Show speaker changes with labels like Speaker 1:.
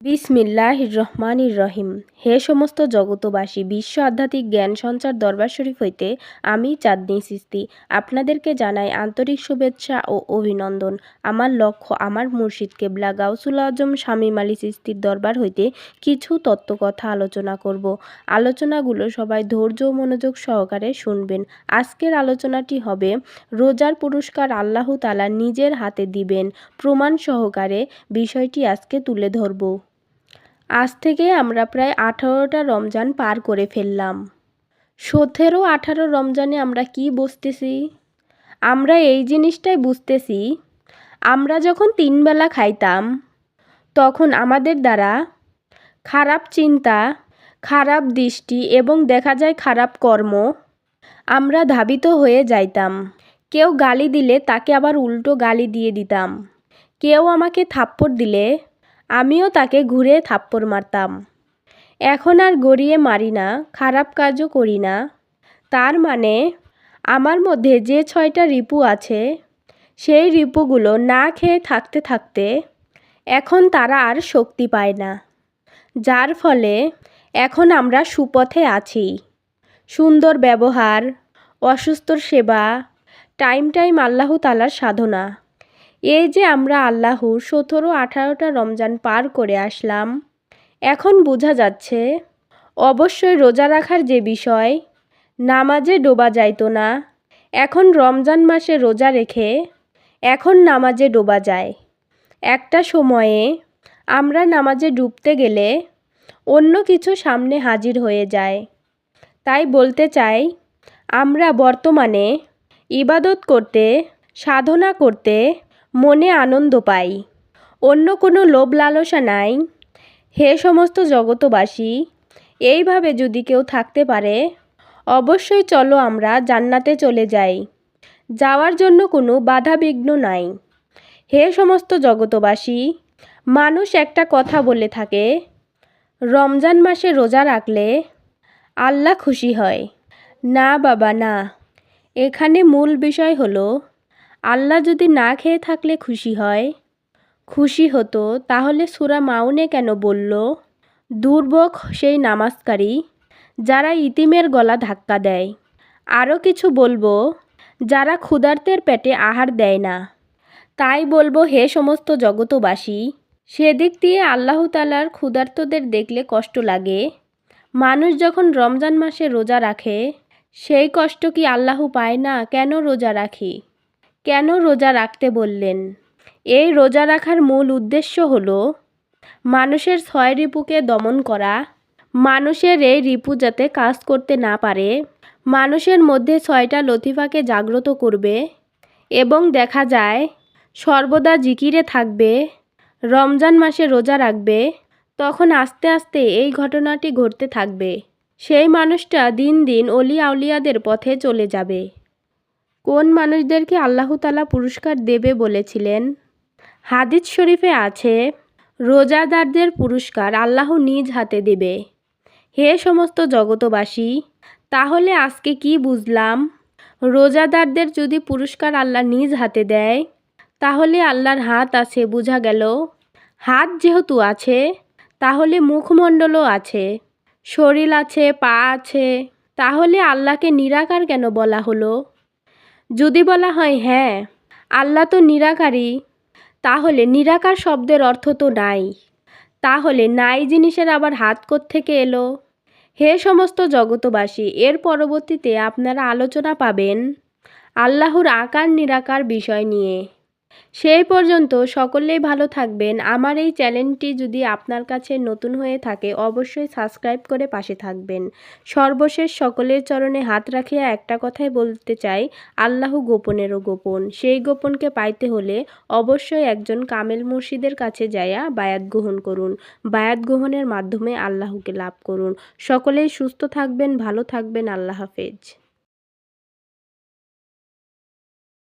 Speaker 1: বিসমিল্লাহির রহমানির রহিম। হে সমস্ত জগতবাসী, বিশ্ব আধ্যাত্মিক জ্ঞান সঞ্চার দরবার শরীফ হইতে আমি চাঁদনী চিশতি আপনাদেরকে জানাই আন্তরিক শুভেচ্ছা ও অভিনন্দন। আমার লক্ষ্য আমার মুর্শিদ কেবলা গাউসুল আজম শামীম আলী চিশতির দরবার হইতে কিছু তত্ত্বকথা আলোচনা করব। আলোচনাগুলো সবাই ধৈর্য ও মনোযোগ সহকারে শুনবেন। আজকের আলোচনাটি হবে রোজার পুরস্কার আল্লাহ তাআলা নিজের হাতে দিবেন, প্রমাণ সহকারে বিষয়টি আজকে তুলে ধরব। আজ থেকে আমরা প্রায় 18টা রমজান পার করে ফেললাম। 17-18 রমজানে আমরা কি বুঝতেছি? আমরা এই জিনিসটাই বুঝতেছি, আমরা যখন 3 বেলা খাইতাম তখন আমাদের দ্বারা খারাপ চিন্তা, খারাপ দৃষ্টি এবং দেখা যায় খারাপ কর্ম আমরা ধাবিত হয়ে যাইতাম। কেউ গালি দিলে তাকে আবার উল্টো গালি দিয়ে দিতাম। কেউ আমাকে থাপ্পড় দিলে আমিও তাকে ঘুরে থাপ্পড় মারতাম। এখন আর গড়িয়ে মারি না, খারাপ কাজও করি না। তার মানে আমার মধ্যে যে 6টা রিপু আছে সেই রিপুগুলো না খেয়ে থাকতে থাকতে এখন তারা আর শক্তি পায় না, যার ফলে এখন আমরা সুপথে আছি। সুন্দর ব্যবহার, অসুস্থর সেবা, টাইম আল্লাহ তাআলার সাধনা, এই যে আমরা আল্লাহর 17-18টা রমজান পার করে আসলাম, এখন বোঝা যাচ্ছে অবশ্যই রোজা রাখার যে বিষয়, নামাজে ডোবা যাইতো না, এখন রমজান মাসে রোজা রেখে এখন নামাজে ডোবা যায়। একটা সময়ে আমরা নামাজে ডুবতে গেলে অন্য কিছু সামনে হাজির হয়ে যায়। তাই বলতে চাই, আমরা বর্তমানে ইবাদত করতে, সাধনা করতে মনে আনন্দ পাই, অন্য কোনো লোভ লালসা নাই। হে সমস্ত জগতবাসী, এইভাবে যদি কেউ থাকতে পারে অবশ্যই চলো আমরা জান্নাতে চলে যাই, যাওয়ার জন্য কোনো বাধা বিঘ্ন নাই। হে সমস্ত জগতবাসী, মানুষ একটা কথা বলে থাকে, রমজান মাসে রোজা রাখলে আল্লাহ খুশি হয়। না বাবা না, এখানে মূল বিষয় হলো আল্লাহ যদি না খেয়ে থাকলে খুশি হতো তাহলে সূরা মাউনে কেন বলল, দুর্ভোগ সেই নামাজকারী যারা ইতিমের গলা ধাক্কা দেয়। আরও কিছু বলবো, যারা ক্ষুধার্তের পেটে আহার দেয় না। তাই বলবো, হে সমস্ত জগতবাসী, সেদিক দিয়ে আল্লাহ তাআলার ক্ষুধার্তদের দেখলে কষ্ট লাগে। মানুষ যখন রমজান মাসে রোজা রাখে সেই কষ্ট কি আল্লাহ পায় না? কেন রোজা রাখি? কেন রোজা রাখতে বললেন? এই রোজা রাখার মূল উদ্দেশ্য হলো মানুষের 6 রিপুকে দমন করা, মানুষের এই রিপু যাতে কাজ করতে না পারে, মানুষের মধ্যে 6টা লতিফাকে জাগ্রত করবে এবং দেখা যায় সর্বদা জিকিরে থাকবে, রমজান মাসে রোজা রাখবে। তখন আস্তে আস্তে এই ঘটনাটি ঘটতে থাকবে, সেই মানুষটা দিন দিন অলি আউলিয়াদের পথে চলে যাবে। কোন মানুষদেরকে আল্লাহ তাআলা পুরস্কার দেবে বলেছিলেন? হাদিস শরীফে আছে, রোজাদারদের পুরস্কার আল্লাহ নিজ হাতে দেবে। হে সমস্ত জগতবাসী, তাহলে আজকে কি বুঝলাম? রোজাদারদের যদি পুরস্কার আল্লাহ নিজ হাতে দেয় তাহলে আল্লাহর হাত আছে, বোঝা গেল। হাত যেহেতু আছে তাহলে মুখমণ্ডলও আছে, শরীর আছে, পা আছে, তাহলে আল্লাহকে নিরাকার কেন বলা হলো? যদি বলা হয় হ্যাঁ আল্লাহ তো নিরাকারই, তাহলে নিরাকার শব্দের অর্থ তো নাই, তাহলে নাই জিনিসের আবার হাত কোত্থেকে এলো? হে সমস্ত জগতবাসী, এর পরবর্তীতে আপনারা আলোচনা পাবেন আল্লাহর আকার নিরাকার বিষয় নিয়ে। সেই পর্যন্ত সকলেই ভালো থাকবেন। আমার এই চ্যানেলটি যদি আপনার কাছে নতুন হয়ে থাকে অবশ্যই সাবস্ক্রাইব করে পাশে থাকবেন। সর্বশেষ সকলের চরণে হাত রাখিয়া একটা কথাই বলতে চাই, আল্লাহ গোপনেরও গোপন। সেই গোপনকে পাইতে হলে অবশ্যই একজন কামেল মুর্শিদের কাছে যাইয়া বায়াত গ্রহণ করুন। বায়াত গ্রহণের মাধ্যমে আল্লাহকে লাভ করুন। সকলেই সুস্থ থাকবেন, ভালো থাকবেন। আল্লাহ হাফেজ।